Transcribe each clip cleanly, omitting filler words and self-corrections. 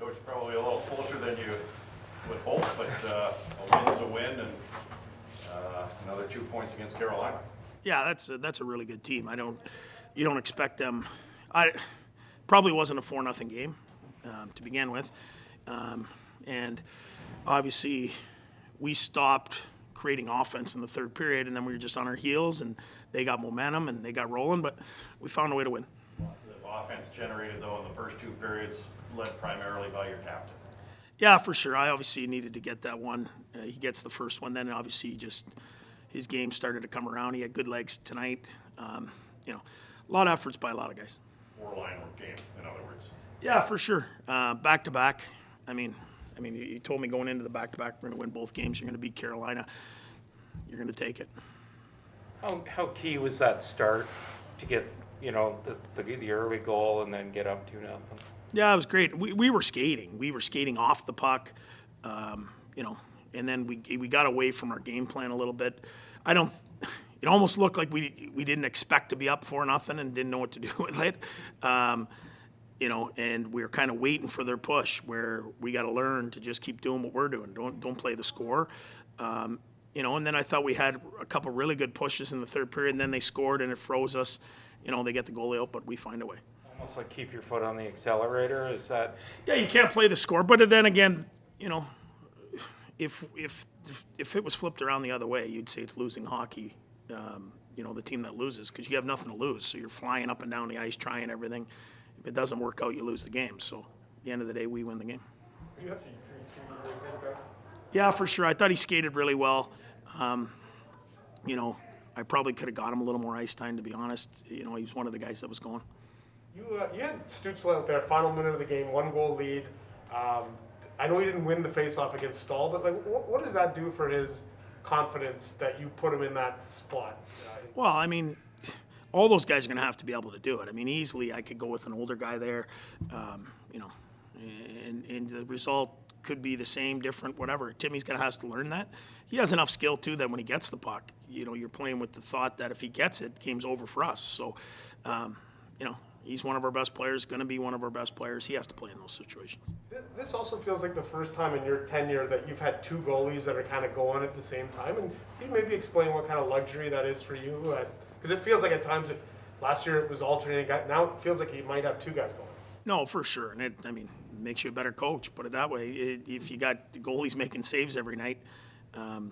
Coach, probably a little closer than you would hope, but a win's a win, and another 2 points against Carolina. Yeah, that's a really good team. You don't expect them. I probably wasn't a 4-0 game to begin with, and obviously we stopped creating offense in the third period, and then we were just on our heels, and they got momentum and they got rolling, but we found a way to win. Lots of offense generated though in the first 2 periods, led primarily by your captain. Yeah, for sure. I obviously needed to get that one. He gets the first one, then obviously his game started to come around. He had good legs tonight. A lot of efforts by a lot of guys. 4-line game, in other words. Yeah, for sure. Back to back. I mean, you told me going into the back to back, we're going to win both games. You're going to beat Carolina. You're going to take it. How key was that start to get the early goal and then get up 2-0? Yeah, it was great. We were skating. We were skating off the puck, and then we got away from our game plan a little bit. It almost looked like we didn't expect to be up 4-0 and didn't know what to do with it. And we were kind of waiting for their push, where we got to learn to just keep doing what we're doing. Don't play the score. And then I thought we had a couple really good pushes in the third period, and then they scored and it froze us. They get the goalie out, but we find a way. Almost like keep your foot on the accelerator. Is that? Yeah, you can't play the score, but then again, if it was flipped around the other way, you'd say it's losing hockey. The team that loses, because you have nothing to lose, so you're flying up and down the ice trying everything. If it doesn't work out, you lose the game. So at the end of the day, we win the game. Yeah, for sure. I thought he skated really well. I probably could have got him a little more ice time, to be honest. He was one of the guys that was going. You had Stützle out there, final minute of the game, 1-goal lead. I know he didn't win the faceoff against Stahl, but what does that do for his confidence that you put him in that spot? Well, all those guys are going to have to be able to do it. Easily I could go with an older guy there, and the result could be the same, different, whatever. Timmy's going to have to learn that. He has enough skill too that when he gets the puck, you're playing with the thought that if he gets it, game's over for us. So, he's one of our best players, going to be one of our best players. He has to play in those situations. This also feels like the first time in your tenure that you've had 2 goalies that are kind of going at the same time. And can you maybe explain what kind of luxury that is for you? Because it feels like at times, last year it was alternating. Now it feels like you might have 2 guys going. No, for sure. And it makes you a better coach, put it that way. If you got the goalies making saves every night, and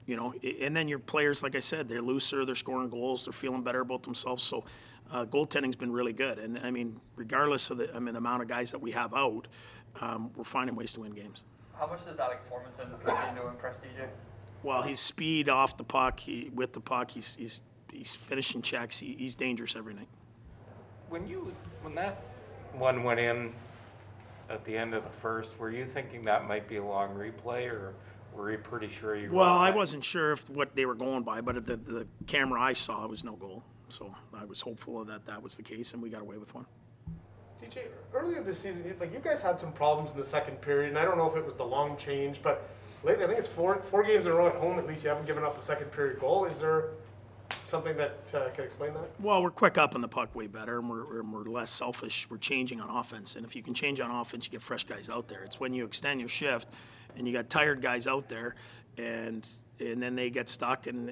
then your players, like I said, they're looser, they're scoring goals, they're feeling better about themselves. So goaltending's been really good. And regardless of the amount of guys that we have out, we're finding ways to win games. How much does Alex Formanton continue to impress DJ? Well, his speed off the puck, with the puck, he's finishing checks. He's dangerous every night. When that one went in at the end of the first, were you thinking that might be a long replay, or were you pretty sure you were? Well, I wasn't sure what they were going by, but at the camera I saw, it was no goal. So I was hopeful that was the case, and we got away with one. DJ, earlier this season, you guys had some problems in the second period, and I don't know if it was the long change, but lately I think it's four games in a row at home, at least you haven't given up a second period goal. Is there something that can explain that? Well, we're quick up on the puck way better, and we're less selfish. We're changing on offense, and if you can change on offense, you get fresh guys out there. It's when you extend your shift, and you got tired guys out there, and then they get stuck, and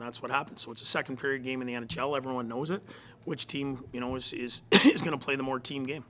that's what happens. So it's a second period game in the NHL. Everyone knows it. Which team is going to play the more team game?